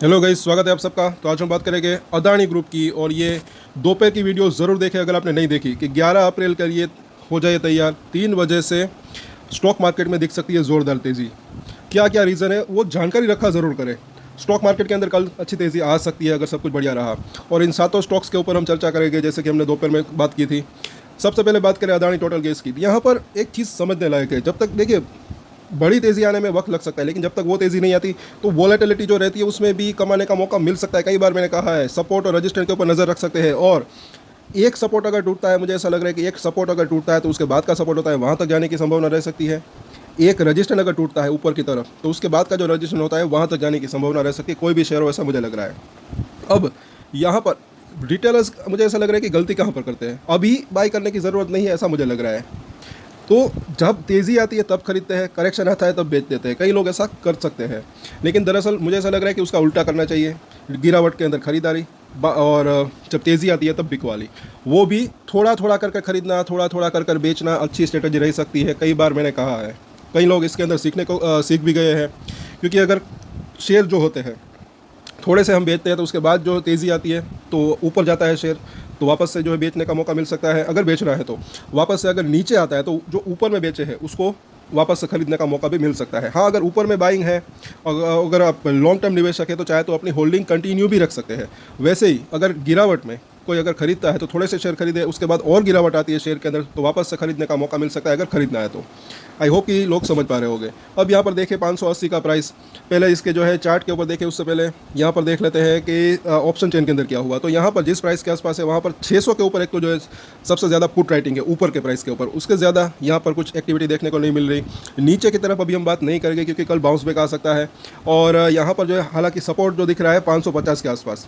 Hello guys, स्वागत है आप सबका। तो आज हम बात करेंगे अदानी ग्रुप की, और ये दोपहर की वीडियो ज़रूर देखें अगर आपने नहीं देखी, कि 11 अप्रैल के लिए हो जाए तैयार। 3 बजे से स्टॉक मार्केट में दिख सकती है ज़ोरदार तेज़ी। क्या क्या रीज़न है वो जानकारी रखा ज़रूर करें। स्टॉक मार्केट के अंदर कल अच्छी तेज़ी आ सकती है अगर सब कुछ बढ़िया रहा, और इन 7 स्टॉक्स के ऊपर हम चर्चा करेंगे जैसे कि हमने दोपहर में बात की थी। सबसे पहले बात करें अदानी टोटल गैस की। यहाँ पर एक चीज़ समझने लायक है, जब तक देखिए बड़ी तेज़ी आने में वक्त लग सकता है, लेकिन जब तक वो तेज़ी नहीं आती तो वॉलेटिलिटी जो रहती है उसमें भी कमाने का मौका मिल सकता है। कई बार मैंने कहा है, सपोर्ट और रजिस्टेंस के ऊपर नज़र रख सकते हैं, और एक सपोर्ट अगर टूटता है, मुझे ऐसा लग रहा है कि एक सपोर्ट अगर टूटता है तो उसके बाद का सपोर्ट होता है, वहाँ तक जाने की संभावना रह सकती है। एक रजिस्टेंस अगर टूटता है ऊपर की तरफ तो उसके बाद का जो रजिस्टेंस होता है वहाँ तक जाने की संभावना रह सकती है। कोई भी शेयर हो, ऐसा मुझे लग रहा है। अब यहाँ पर रिटेलर्स मुझे ऐसा लग रहा है कि गलती कहाँ पर करते हैं, अभी बाई करने की ज़रूरत नहीं है ऐसा मुझे लग रहा है। तो जब तेज़ी आती है तब खरीदते हैं, करेक्शन आता है तब बेच देते हैं। कई लोग ऐसा कर सकते हैं, लेकिन दरअसल मुझे ऐसा लग रहा है कि उसका उल्टा करना चाहिए। गिरावट के अंदर खरीदारी, और जब तेज़ी आती है तब बिकवाली। वो भी थोड़ा थोड़ा कर खरीदना, थोड़ा थोड़ा कर बेचना अच्छी स्ट्रेटजी रह सकती है। कई बार मैंने कहा है, कई लोग इसके अंदर सीख भी गए हैं। क्योंकि अगर शेयर जो होते हैं थोड़े से हम बेचते हैं तो उसके बाद जो तेज़ी आती है तो ऊपर जाता है शेयर, तो वापस से जो है बेचने का मौका मिल सकता है अगर बेच रहा है। तो वापस से अगर नीचे आता है तो जो ऊपर में बेचे हैं उसको वापस से खरीदने का मौका भी मिल सकता है। हाँ, अगर ऊपर में बाइंग है, अगर आप लॉन्ग टर्म निवेशक है तो चाहे तो अपनी होल्डिंग कंटिन्यू भी रख सकते हैं। वैसे ही अगर गिरावट में कोई अगर खरीदता है तो थोड़े से शेयर खरीदे, उसके बाद और गिरावट आती है शेयर के अंदर तो वापस से खरीदने का मौका मिल सकता है अगर खरीदना है तो। आई होप कि लोग समझ पा रहे होंगे। अब यहाँ पर देखें 580 का प्राइस, पहले इसके जो है चार्ट के ऊपर देखें, उससे पहले यहाँ पर देख लेते हैं कि ऑप्शन चेन के अंदर क्या हुआ। तो यहाँ पर जिस प्राइस के आसपास है वहाँ पर 600 के ऊपर एक तो जो है सबसे ज़्यादा पुट राइटिंग है ऊपर के प्राइस के ऊपर, उसके ज़्यादा यहाँ पर कुछ एक्टिविटी देखने को नहीं मिल रही। नीचे की तरफ अभी हम बात नहीं करेंगे क्योंकि कल बाउंस बैक आ सकता है। और यहाँ पर जो है हालांकि सपोर्ट जो दिख रहा है 550 के आसपास।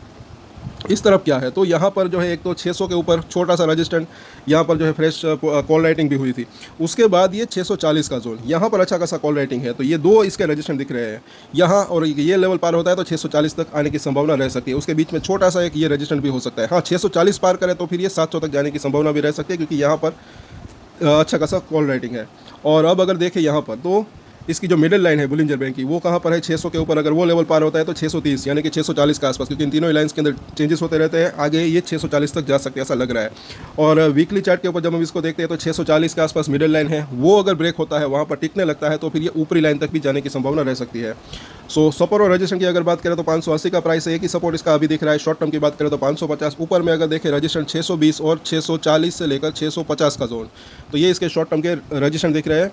इस तरफ क्या है, तो यहाँ पर जो है एक तो 600 के ऊपर छोटा सा रजिस्टेंट, यहाँ पर जो है फ्रेश कॉल राइटिंग भी हुई थी। उसके बाद ये 640 का जोन, यहाँ पर अच्छा खासा कॉल राइटिंग है, तो ये दो इसके रजिस्टेंट दिख रहे हैं यहाँ, और ये लेवल पार होता है तो 640 तक आने की संभावना रह सकती है। उसके बीच में छोटा सा एक ये रजिस्टेंट भी हो सकता है। हाँ, 640 पार करे तो फिर ये 700 तक जाने की संभावना भी रह सकती है, क्योंकि यहाँ पर अच्छा खासा कॉल राइटिंग है। और अब अगर देखें यहाँ पर तो इसकी जो मिडिल लाइन है बुलिंजर बैंक की, वो कहाँ पर है 600 के ऊपर। अगर वो लेवल पार होता है तो 630 यानी कि 640 के आसपास, क्योंकि इन तीनों लाइन्स के अंदर चेंजेस होते रहते हैं, आगे ये 640 तक जा सकते हैं ऐसा लग रहा है। और वीकली चार्ट के ऊपर जब हम इसको देखते हैं तो 640 के आसपास मिडिल लाइन है, वो अगर ब्रेक होता है वहाँ पर टिकने लगता है तो फिर ये ऊपरी लाइन तक भी जाने की संभावना रह सकती है। सो सपोर्ट और रजिस्ट्रेशन की अगर बात करें तो 580 का प्राइस है, एक ही सपोर्ट इसका अभी दिख रहा है। शॉर्ट टर्म की बात करें तो 550, ऊपर में अगर देखें रजिस्ट्रेशन 620 और 640 से लेकर 650 का जोन, तो ये इसके शॉर्ट टर्म के रजिस्ट्रेशन दिख रहे हैं।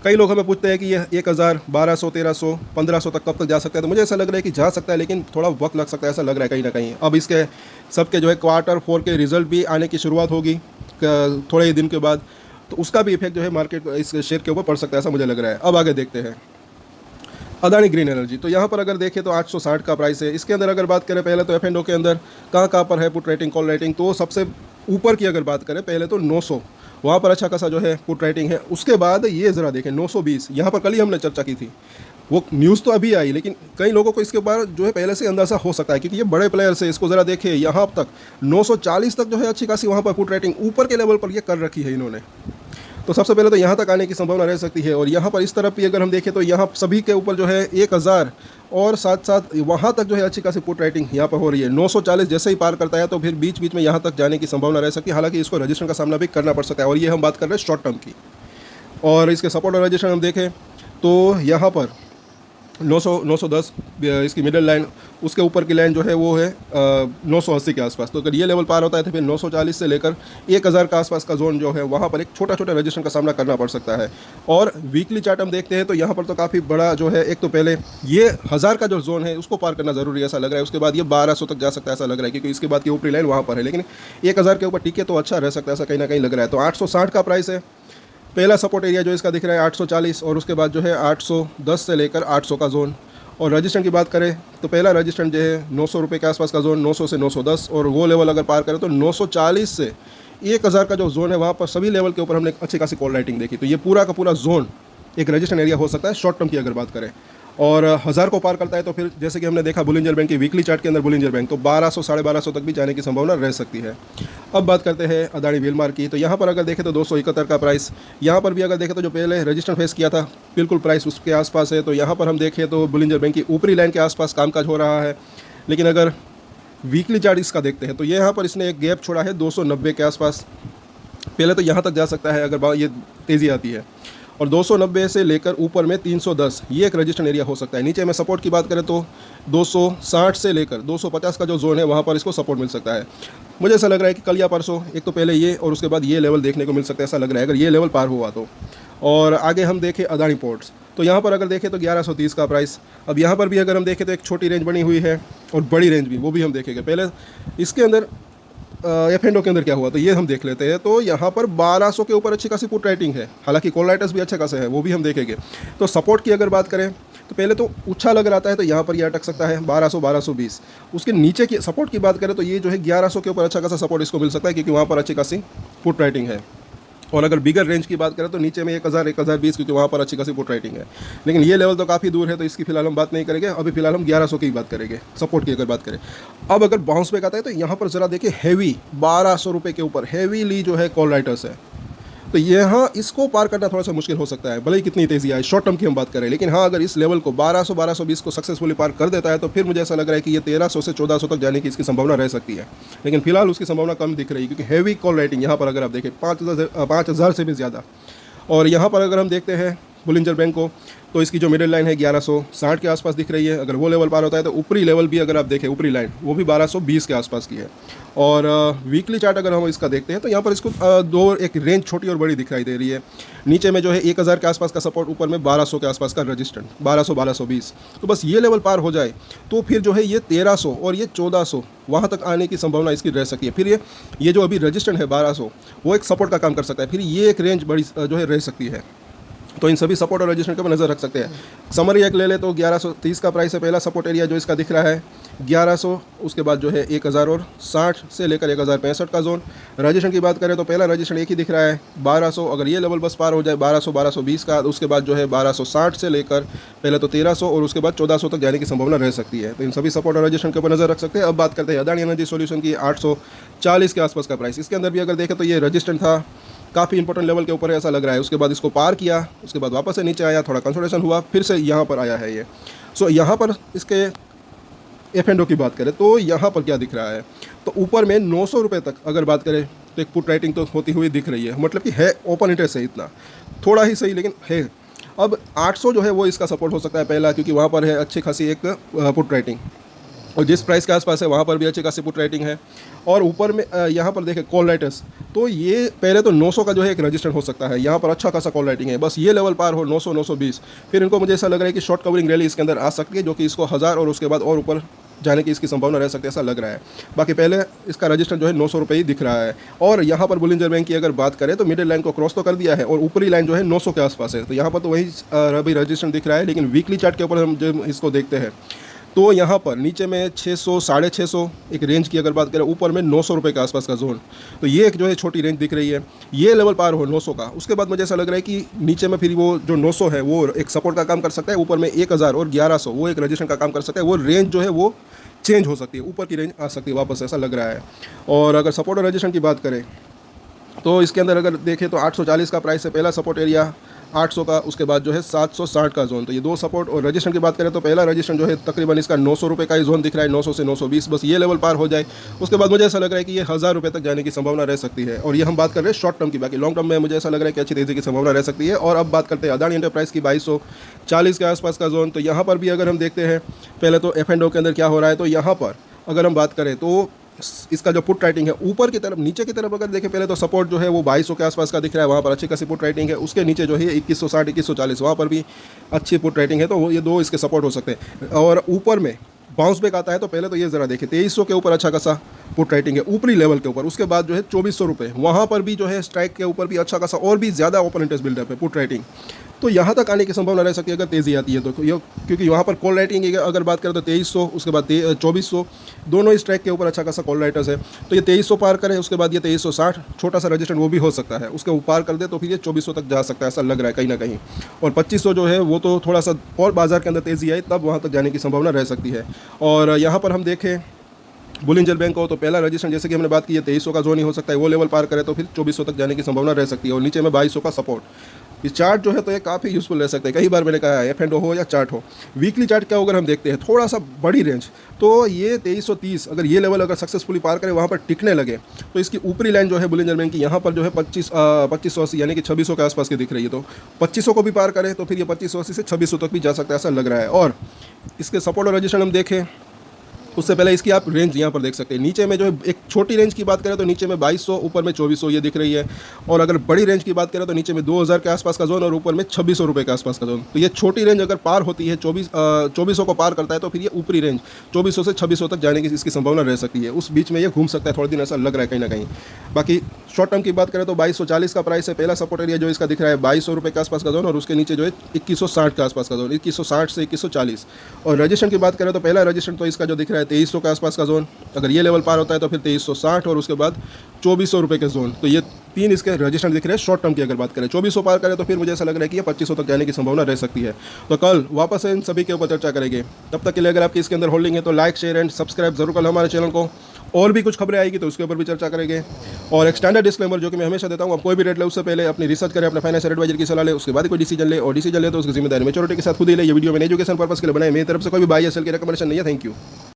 कई लोग हमें पूछते हैं कि ये 1000, 1200, 1300, 1500 तक कब तक जा सकता है, तो मुझे ऐसा लग रहा है कि जा सकता है, लेकिन थोड़ा वक्त लग सकता है ऐसा लग रहा है कहीं ना कहीं। अब इसके सबके जो है क्वार्टर 4 के रिजल्ट भी आने की शुरुआत होगी थोड़े ही दिन के बाद, तो उसका भी इफेक्ट जो है मार्केट इस शेयर के ऊपर पड़ सकता है ऐसा मुझे लग रहा है। अब आगे देखते हैं अदानी ग्रीन एनर्जी। तो यहाँ पर अगर देखें तो 860 का प्राइस है। इसके अंदर अगर बात करें पहले तो F&O के अंदर कहाँ पर है पुट राइटिंग कॉल राइटिंग, तो सबसे ऊपर की अगर बात करें पहले तो 900, वहाँ पर अच्छा खासा जो है पुट राइटिंग है। उसके बाद ये ज़रा देखें 920, यहाँ पर कल ही हमने चर्चा की थी, वो न्यूज़ तो अभी आई, लेकिन कई लोगों को इसके ऊपर जो है पहले से अंदाज़ा हो सकता है क्योंकि ये बड़े प्लेयर्स है। इसको ज़रा देखें, यहाँ तक 940 तक जो है अच्छी खासी वहाँ पर पुट राइटिंग ऊपर के लेवल पर ये कर रखी है इन्होंने। तो सबसे पहले तो यहाँ तक आने की संभावना रह सकती है। और यहाँ पर इस तरफ भी अगर हम देखें तो यहाँ सभी के ऊपर जो है 1000 और साथ साथ वहाँ तक जो है अच्छी खासी पुट राइटिंग यहाँ पर हो रही है। 940 जैसे ही पार करता है तो फिर बीच बीच में यहाँ तक जाने की संभावना रह सकती है। हालांकि इसको रजिस्ट्रेशन का सामना भी करना पड़ सकता है, और ये हम बात कर रहे हैं शॉर्ट टर्म की। और इसके सपोर्ट और रजिस्ट्रेशन हम देखें तो यहाँ पर 910 इसकी मिडिल लाइन, उसके ऊपर की लाइन जो है वो है 980 के आसपास। तो अगर ये लेवल पार होता है तो फिर 940 से लेकर 1000 के आसपास का जोन जो है वहाँ पर एक छोटा छोटा रजिस्ट्रेशन का सामना करना पड़ सकता है। और वीकली चार्ट हम देखते हैं तो यहाँ पर तो काफ़ी बड़ा जो है, एक तो पहले ये 1000 का जो जोन है उसको पार करना ज़रूरी ऐसा लग रहा है। उसके बाद ये 1200 तक जा सकता है ऐसा लग रहा है, क्योंकि इसके बाद की ऊपरी लाइन वहाँ पर है, लेकिन 1000 के ऊपर टिके तो अच्छा रह सकता है ऐसा कहीं ना कहीं लग रहा है। तो 860 का प्राइस है, पहला सपोर्ट एरिया जो इसका दिख रहा है 840, और उसके बाद जो है 810 से लेकर 800 का जोन। और रजिस्ट्रेंट की बात करें तो पहला रजिस्ट्रेंट जो है 900 रुपये के आसपास का जोन, 900 से 910, और वो लेवल अगर पार करें तो 940 से 1000 का जो जोन है वहाँ पर सभी लेवल के ऊपर हमने अच्छी खासी कॉल राइटिंग देखी। तो ये पूरा का पूरा जोन एक रजिस्ट्रेंट एरिया हो सकता है शॉर्ट टर्म की अगर बात करें। और 1000 को पार करता है तो फिर जैसे कि हमने देखा बुलिंजर बैंक की वीकली चार्ट के अंदर बुलिंजर बैंक तो 1200, 1250 तक भी जाने की संभावना रह सकती है। अब बात करते हैं अदानी विलमार की। तो यहाँ पर अगर देखें तो 271 का प्राइस, यहाँ पर भी अगर देखें तो जो पहले रजिस्ट्रेशन फेस किया था बिल्कुल प्राइस उसके आसपास है। तो यहाँ पर हम देखें तो बुलिंजर बैंक की ऊपरी लाइन के आसपास कामकाज हो रहा है। लेकिन अगर वीकली चार्ट इसका देखते हैं तो ये यहाँ पर इसने एक गैप छोड़ा है 290 के आसपास। पहले तो यहाँ तक जा सकता है अगर ये तेज़ी आती है, और 290 से लेकर ऊपर में 310 ये एक रजिस्टेंस एरिया हो सकता है। नीचे में सपोर्ट की बात करें तो 260 से लेकर 250 का जो जोन है वहाँ पर इसको सपोर्ट मिल सकता है। मुझे ऐसा लग रहा है कि कल या परसों एक तो पहले ये और उसके बाद ये लेवल देखने को मिल सकता है, ऐसा लग रहा है अगर ये लेवल पार हुआ तो। और आगे हम देखें अदानी पोर्ट्स, तो यहाँ पर अगर देखें तो 1130 का प्राइस। अब यहाँ पर भी अगर हम देखें तो एक छोटी रेंज बनी हुई है और बड़ी रेंज भी, वो भी हम देखेंगे। पहले इसके अंदर F&O के अंदर क्या हुआ तो ये हम देख लेते हैं। तो यहाँ पर 1200 के ऊपर अच्छी खासी पुट राइटिंग है, हालांकि कॉल राइटर्स भी अच्छे खासे हैं, वो भी हम देखेंगे। तो सपोर्ट की अगर बात करें तो पहले तो अच्छा लग रहा है, तो यहाँ पर ये अटक सकता है 1200 1220। उसके नीचे की सपोर्ट की बात करें तो ये जो है 1100 के ऊपर अच्छा खासा सपोर्ट इसको मिल सकता है, क्योंकि वहाँ पर अच्छी खासी पुट राइटिंग है। और अगर बिगर रेंज की बात करें तो नीचे में 1000 1020, क्योंकि वहाँ पर अच्छी खासी पुट राइटिंग है। लेकिन ये लेवल तो काफ़ी दूर है, तो इसकी फिलहाल हम बात नहीं करेंगे। अभी फिलहाल हम 1100 की ही बात करेंगे सपोर्ट की अगर बात करें। अब अगर बाउंस बैक आता है तो यहाँ पर ज़रा देखिए हैवी 1200 रुपये के ऊपर हैवीली जो है कॉल राइटर्स है, तो यहाँ इसको पार करना थोड़ा सा मुश्किल हो सकता है, भले ही कितनी तेज़ी आए शॉर्ट टर्म की हम बात करें। लेकिन हाँ, अगर इस लेवल को 1200 1220 को सक्सेसफुली पार कर देता है तो फिर मुझे ऐसा लग रहा है कि ये 1300 से 1400 तक जाने की इसकी संभावना रह सकती है। लेकिन फिलहाल उसकी संभावना कम दिख रही है, क्योंकि हैवी कॉल राइटिंग यहाँ पर अगर आप देखें 5000 से भी ज़्यादा। और यहाँ पर अगर हम देखते हैं बुलिंजर बैंक को, तो इसकी जो मिडिल लाइन है 1160 के आसपास दिख रही है। अगर वो लेवल पार होता है तो ऊपरी लेवल भी अगर आप देखें, ऊपरी लाइन वो भी 1220 के आसपास की है। और वीकली चार्ट अगर हम इसका देखते हैं तो यहाँ पर इसको एक रेंज छोटी और बड़ी दिखाई दे रही है। नीचे में जो है 1000 के आसपास का सपोर्ट, ऊपर में 1200 के आसपास का रजिस्टेंस, 1200 1220। तो बस ये लेवल पार हो जाए तो फिर जो है ये 1300 और ये 1400 वहाँ तक आने की संभावना इसकी रह सकती है। फिर ये जो अभी रजिस्टेंस है 1200 वो एक सपोर्ट का काम कर सकता है, फिर ये एक रेंज बड़ी जो है रह सकती है। तो इन सभी सपोर्ट और रजिस्टेंस के ऊपर नज़र रख सकते हैं। समरी एक ले ले तो 1130 का प्राइस है, पहला सपोर्ट एरिया जो इसका दिख रहा है 1100, उसके बाद जो है 1060 से लेकर 1065 का जोन। रजिस्ट्रेशन की बात करें तो पहला रजिस्ट्रेशन एक ही दिख रहा है 1200, अगर ये लेवल बस पार हो जाए 1200 1220 का, उसके बाद जो है 1260 से लेकर पहले तो 1300 और उसके बाद 1400 तक जाने की संभावना रह सकती है। तो इन सभी सपोर्ट और रजिस्ट्रेशन के ऊपर नज़र रख सकते हैं। अब बात करते हैं अदानी एनर्जी सॉल्यूशन की, 840 के आसपास का प्राइस। इसके अंदर भी अगर देखें तो ये रजिस्ट्रेशन था, काफ़ी इंपॉर्टेंट लेवल के ऊपर ऐसा लग रहा है। उसके बाद इसको पार किया, उसके बाद वापस से नीचे आया, थोड़ा कंसोलिडेशन हुआ, फिर से यहाँ पर आया है ये। सो यहाँ पर इसके F&O की बात करें तो यहाँ पर क्या दिख रहा है, तो ऊपर में 900 रुपये तक अगर बात करें तो एक पुट राइटिंग तो होती हुई दिख रही है, मतलब कि है ओपन इंटरेस्ट है इतना, थोड़ा ही सही लेकिन है। अब 800 जो है वो इसका सपोर्ट हो सकता है पहला, क्योंकि वहाँ पर है अच्छी खासी एक पुट राइटिंग, और जिस प्राइस के आसपास है वहाँ पर भी अच्छी खासी पुट राइटिंग है। और ऊपर में यहाँ पर देखें कॉल राइटर्स, तो ये पहले तो 900 का जो है एक रजिस्टर हो सकता है, यहाँ पर अच्छा खासा कॉल राइटिंग है। बस ये लेवल पार हो 900 920, फिर इनको मुझे ऐसा लग रहा है कि शॉर्ट कवरिंग रैली इसके अंदर आ सकती है, जो कि इसको 1000 और उसके बाद और ऊपर जाने की इसकी संभावना रह सकती है, ऐसा लग रहा है। बाकी पहले इसका रजिस्टर जो है 900 रुपये ही दिख रहा है। और यहाँ पर बुलिंजर बैंक की अगर बात करें तो मिडिल लाइन को क्रॉस तो कर दिया है और ऊपरी लाइन जो है 900 के आसपास है, तो यहाँ पर तो वही अभी रजिस्टर दिख रहा है। लेकिन वीकली चार्ट के ऊपर हम जब इसको देखते हैं तो यहाँ पर नीचे में 600 650 एक रेंज की अगर बात करें, ऊपर में 900 रुपये के आसपास का जोन, तो ये एक जो है छोटी रेंज दिख रही है। ये लेवल पार हो 900 का, उसके बाद मुझे ऐसा लग रहा है कि नीचे में फिर वो जो 900 है वो एक सपोर्ट का काम कर सकता है, ऊपर में 1000 और 1100 वो एक रजिस्टर का काम कर सकता है। वो रेंज जो है वो चेंज हो सकती है, ऊपर की रेंज आ सकती है वापस, ऐसा लग रहा है। और अगर सपोर्ट और रजिस्टर की बात करें तो इसके अंदर अगर देखें तो 840 का प्राइस है, पहला सपोर्ट एरिया 800 का, उसके बाद जो है 760 का जोन। तो ये दो सपोर्ट। और रजिस्ट्रेशन की बात करें तो पहला रजिस्ट्रेशन जो है तकरीबन इसका 900 रुपये का ही जोन दिख रहा है, 900 से 920। बस ये लेवल पार हो जाए उसके बाद मुझे ऐसा लग रहा है कि ये 1000 रुपये तक जाने की संभावना रह सकती है। और ये हम बात कर रहे हैं शॉर्ट टर्म की, बाकी लॉन्ग टर्म में मुझे ऐसा लग रहा है कि अच्छी तेज़ी की संभावना रह सकती है। और अब बात करते हैं अदानी एंटरप्राइज की, 2240 के आसपास का जोन। तो यहाँ पर भी अगर हम देखते हैं पहले तो F&O के अंदर क्या हो रहा है, तो यहाँ पर अगर हम बात करें तो इसका जो पुट राइटिंग है ऊपर की तरफ, नीचे की तरफ अगर देखें पहले तो सपोर्ट जो है वो 2200 के आसपास का दिख रहा है, वहाँ पर अच्छी खासी पुट राइटिंग है। उसके नीचे जो है 2160 2140 वहाँ पर भी अच्छी पुट राइटिंग है, तो ये दो इसके सपोर्ट हो सकते हैं। और ऊपर में बाउंस बैक आता है तो पहले तो ये ज़रा देखिए 2300 के ऊपर अच्छा खासा पुट राइटिंग है ऊपरी लेवल के ऊपर। उसके बाद जो है 2400 रुपये, वहाँ पर भी जो है स्ट्राइक के ऊपर भी अच्छा खासा और भी ज़्यादा ओपन इंटरेस्ट बिल्डअप है पुट राइटिंग, तो यहाँ तक आने की संभावना रह सकती है अगर तेज़ी आती है तो। ये क्योंकि वहाँ पर कॉल राइटिंग अगर बात करें तो 2300, उसके बाद 2400, दोनों ही स्ट्राइक के ऊपर अच्छा खासा कॉल राइटर्स है। तो ये 2300 पार करें, उसके बाद ये 2360 छोटा सा रजिस्टर वो भी हो सकता है, उसके पार कर दे तो फिर ये 2400 तक जा सकता है, ऐसा लग रहा है कहीं ना कहीं। और 2500 जो है वो तो थोड़ा सा और बाजार के अंदर तेज़ी आए तब वहाँ तक जाने की संभावना रह सकती है। और यहाँ पर हम देखें बुलिंजर बैंक हो तो पहला रजिस्ट्रेशन जैसे कि हमने बात की है 2300 का जोन ही हो सकता है, वो लेवल पार करे तो फिर 2400 तक जाने की संभावना रह सकती है। और नीचे में 2200 का सपोर्ट, ये चार्ट जो है तो ये काफ़ी यूज़फुल रह सकता है। कई बार मैंने कहा है एफ एंड हो या चार्ट हो। वीकली चार्ट क्या अगर हम देखते हैं थोड़ा सा बड़ी रेंज, तो ये 2330 अगर ये लेवल अगर सक्सेसफुली पार करे, वहाँ पर टिकने लगे, तो इसकी ऊपरी लाइन जो है बुलियन बैंड की यहाँ पर जो है 2580 यानी कि 2600 के आसपास की दिख रही है। तो 2500 को भी पार करे तो फिर ये 2580 से 2600 तक भी जा सकता है, ऐसा लग रहा है। और इसके सपोर्ट और रेजिस्टेंस हम देखें उससे पहले इसकी आप रेंज यहाँ पर देख सकते हैं। नीचे में जो है एक छोटी रेंज की बात करें तो नीचे में 2200, ऊपर में 2400 ये दिख रही है। और अगर बड़ी रेंज की बात करें तो नीचे में 2000 के आसपास का जोन और ऊपर में 2600 रुपये के आसपास का जोन। तो ये छोटी रेंज अगर पार होती है 2400 को पार करता है तो फिर ये ऊपरी रेंज 2400 से 2600 तक जाने की इसकी संभावना रह सकती है। उस बीच में ये घूम सकता है थोड़े दिन, ऐसा लग रहा है कहीं ना कहीं। बाकी शॉर्ट टर्म की बात करें तो 2240 का प्राइस है। पहला सपोर्ट एरिया जो इसका दिख रहा है 2200 रुपये के आसपास का जोन और उसके नीचे जो है 2160 के आसपास का जोन, 2160 से 2140। और रजिस्ट्रेशन की बात करें तो पहला रजिस्ट्रेशन तो इसका जो दिख रहा है 2300 के आसपास का जोन, अगर ये लेवल पार होता है तो फिर 2360 और उसके बाद 2400 रुपये के जोन। तो ये तीन इसके रजिस्ट्रेशन दिख रहे हैं। शॉर्ट टर्म की अगर बात करें 2400 पार करें तो फिर मुझे ऐसा लग रहा है कि ये 2500 तक जाने की संभावना रह सकती है। तो कल वापस इन सभी के ऊपर चर्चा करेंगे। तब तक के लिए अगर आपकी इसके अंदर होल्डिंग है तो लाइक शेयर एंड सब्सक्राइब जरूर करें हमारे चैनल को। और भी कुछ खबरें आएगी तो उसके ऊपर भी चर्चा करेंगे। और एक स्टैंडर्ड डिस्क्लेमर जो कि मैं हमेशा देता हूँ, आप कोई भी रेट ले उससे पहले अपनी रिसर्च करें, अपने फाइनेंशियल एडवाइजर की सलाह ले, उसके बाद कोई डिसीजन ले, और डिसीजन ले तो उसकी जिम्मेदारी मैच्योरिटी के साथ खुद ही ले। ये वीडियो मैंने एजुकेशन पर्पस के लिए बनाई, मेरी तरफ से कोई भी बाय या सेल की रिकमेंडेशन नहीं है। Thank you.